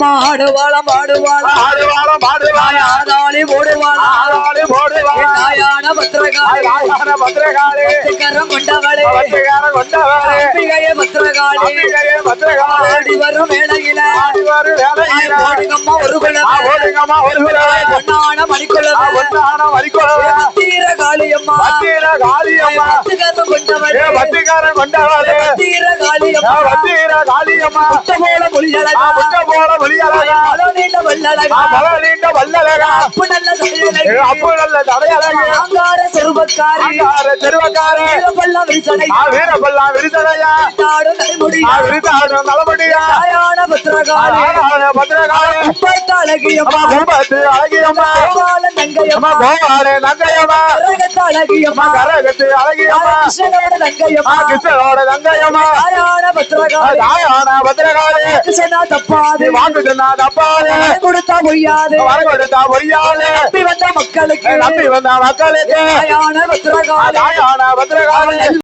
அம்மா ஆடுவாளம் ஆடுவாளம் ஆடுவாளம் ஆடுவாளம் ஆதாளி போடுவாளம் ஆடாளி போடுவாளம் நாயான பத்திரகாளி நாயான பத்திரகாளி வட்டுக்கரம் கொண்டவளே வட்டுக்காரன் கொண்டவளே அம்பிகையே பத்திரகாளி அம்பிகையே பத்திரகாளி ஆடி வரும் வேளையில ஆடி வரும் வேளையில ஓடுங்கம்மா ஒரு குலவே ஓடுங்கம்மா ஒரு குலவே பொன்னான மணிக்குலவே பொன்னான மணிக்குலவே தீர காளியம்மா வட்டீர காளியம்மா வட்டுக்கரம் கொண்டவளே வட்டுக்காரன் கொண்டவளே தீர காளியம்மா வட்டீர காளியம்மா முத்த போல மொழியழகா முட்ட போல மொழியழகா மல நீண்ட வல்லழகா மல நீண்ட வல்லழகா அப்பு நல்ல தலையழகி அப்பு நல்ல தடையழகு ஆங்கார சொருபக்காரி தெருவக்காரே வீரப்பல்லா விரிசடை வீரப்பெல்லாம் விரிசடையா தாடு தலைமுடி விரிசாடும் நலமுடியா தாயான பத்திரகாளி பத்திரகாளி உப்பத்த அழகியம்மா கும்பத்து அழகியம்மா கோபால நங்கையம்மா கோவாடு நங்கையம்மா கரகத்த அழகியம்மா கரகத்து அழகியம்மா கிருஷ்ணனோட நங்கையம்மா கிருஷ்ணனோட நங்கையம்மா தாயான பத்திரகாளி தாயான பத்திரகாளி கிருஷ்ணா தப்பாது வாக்கு சொன்னா தப்பாது கொடுத்தா பொய்யாது வர கொடுத்தா பொய்யாது நம்பி வந்த மக்களுக்கு நம்பி வந்த மக்களுக்கு தாயான பத்திரகாளி தாயான பத்திரகாளி